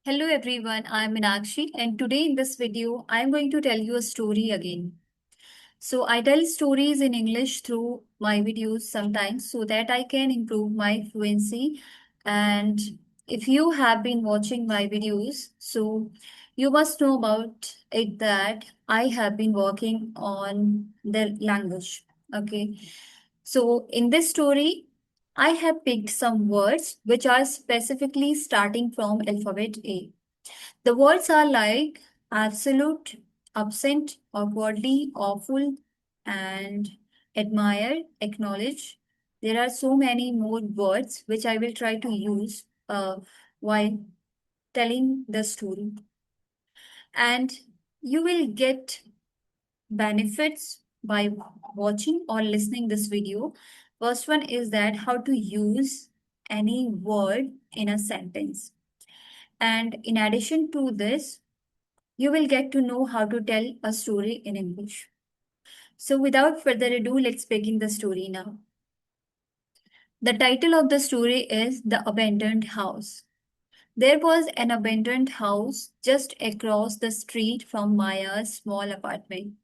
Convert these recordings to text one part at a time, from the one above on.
Hello everyone, I'm Meenakshi and today in this video I'm going to tell you a story again. So I tell stories in English through my videos sometimes so that I can improve my fluency, and if you have been watching my videos, so you must know about it that I have been working on the language. Okay. So in this story I have picked some words which are specifically starting from alphabet A. The words are like absolute, absent, awkwardly, awful, and admire, acknowledge. There are so many more words which I will try to use while telling the story. And you will get benefits by watching or listening this video. First one is that how to use any word in a sentence. And in addition to this, you will get to know how to tell a story in English. So, without further ado, let's begin the story now. The title of the story is The Abandoned House. There was an abandoned house just across the street from Maya's small apartment.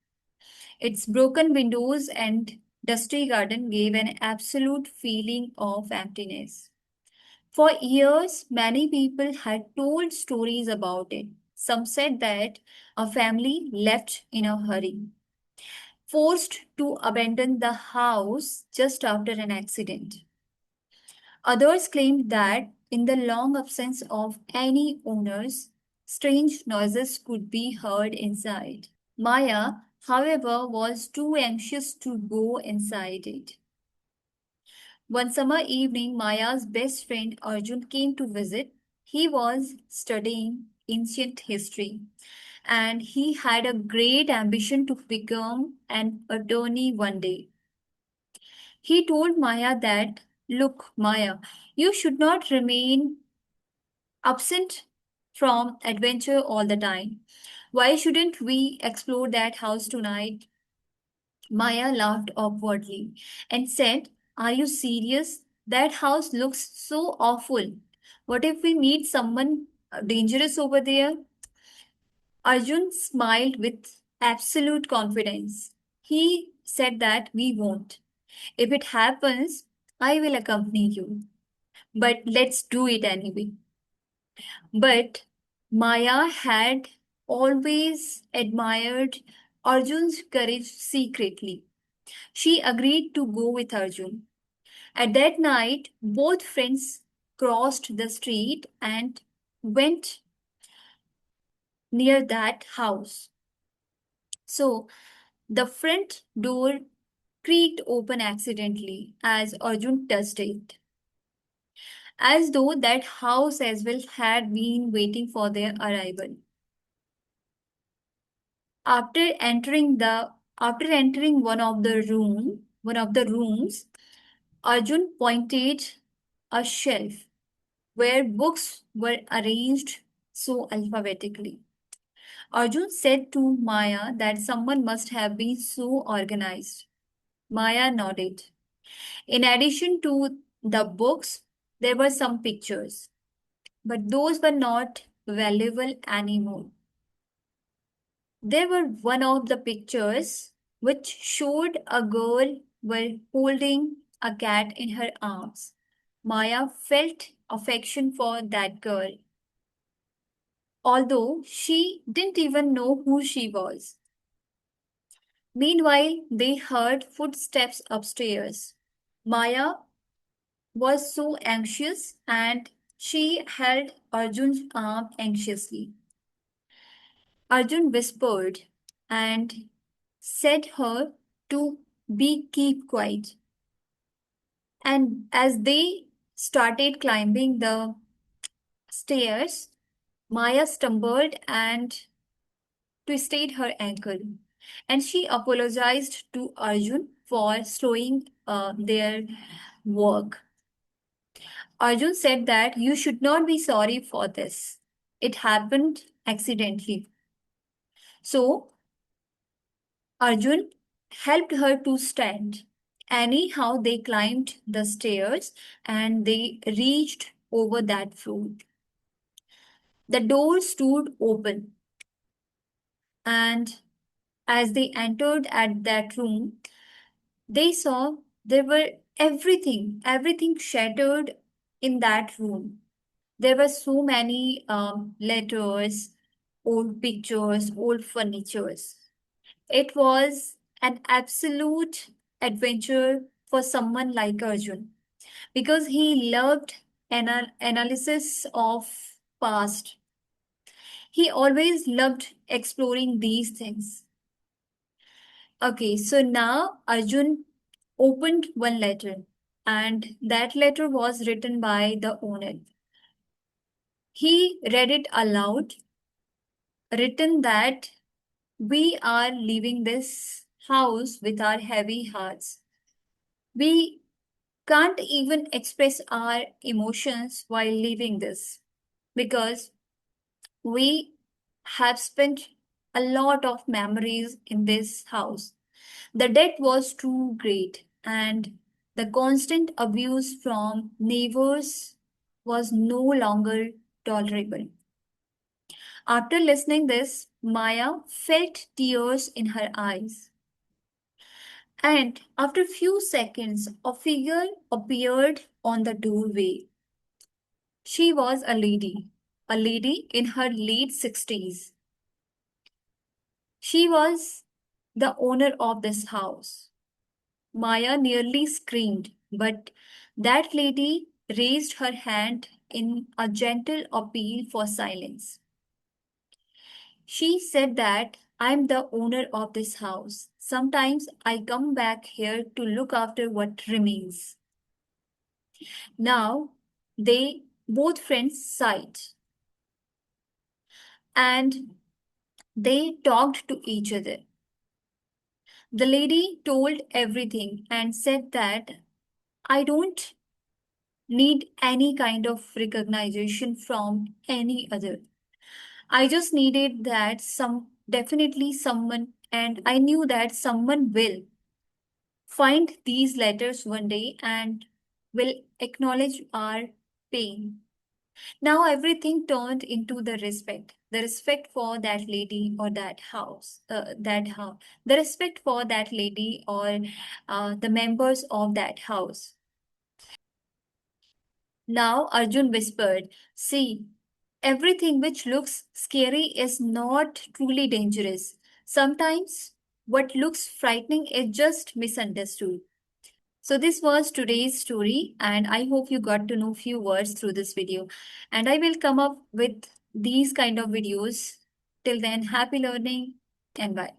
Its broken windows and dusty garden gave an absolute feeling of emptiness. For years, many people had told stories about it. Some said that a family left in a hurry, forced to abandon the house just after an accident. Others claimed that in the long absence of any owners, strange noises could be heard inside. Maya, however, was too anxious to go inside it. One summer evening, Maya's best friend Arjun came to visit. He was studying ancient history and he had a great ambition to become an attorney one day. He told Maya that, "Look, Maya, you should not remain absent from adventure all the time. Why shouldn't we explore that house tonight?" Maya laughed awkwardly and said, "Are you serious? That house looks so awful. What if we meet someone dangerous over there?" Arjun smiled with absolute confidence. He said that we won't. If it happens, I will accompany you. But let's do it anyway. But Maya had always admired Arjun's courage secretly. She agreed to go with Arjun. At that night, both friends crossed the street and went near that house. So the front door creaked open accidentally as Arjun touched it, as though that house as well had been waiting for their arrival. After entering the after entering one of the rooms, Arjun pointed a shelf where books were arranged so alphabetically. Arjun said to Maya that someone must have been so organized. Maya nodded. In addition to the books, there were some pictures, but those were not valuable anymore. There were one of the pictures which showed a girl while holding a cat in her arms. Maya felt affection for that girl, although she didn't even know who she was. Meanwhile, they heard footsteps upstairs. Maya was so anxious and she held Arjun's arm anxiously. Arjun whispered and said her to be keep quiet. And as they started climbing the stairs, Maya stumbled and twisted her ankle. And she apologized to Arjun for slowing their work. Arjun said that you should not be sorry for this. It happened accidentally. So Arjun helped her to stand. Anyhow, they climbed the stairs and they reached over that floor. The door stood open, and as they entered at that room, they saw there were everything shattered in that room. There were so many letters, old pictures, old furnitures. It was an absolute adventure for someone like Arjun because he loved analysis of past. He always loved exploring these things. Okay, so now Arjun opened one letter, and that letter was written by the owner. He read it aloud, written that we are leaving this house with our heavy hearts. We can't even express our emotions while leaving this because we have spent a lot of memories in this house. The debt was too great, and the constant abuse from neighbors was no longer tolerable. After listening this, Maya felt tears in her eyes. And after a few seconds, a figure appeared on the doorway. She was a lady in her late 60s. She was the owner of this house. Maya nearly screamed, but that lady raised her hand in a gentle appeal for silence. She said that I'm the owner of this house. Sometimes I come back here to look after what remains. Now, they both friends sighed and they talked to each other. The lady told everything and said that I don't need any kind of recognition from any other. I just needed that definitely someone, and I knew that someone will find these letters one day and will acknowledge our pain. Now everything turned into the respect for that lady or the respect for that lady or the members of that house. Now Arjun whispered, "See, everything which looks scary is not truly dangerous. Sometimes what looks frightening is just misunderstood." So this was today's story, and I hope you got to know few words through this video. And I will come up with these kind of videos. Till then, happy learning and bye.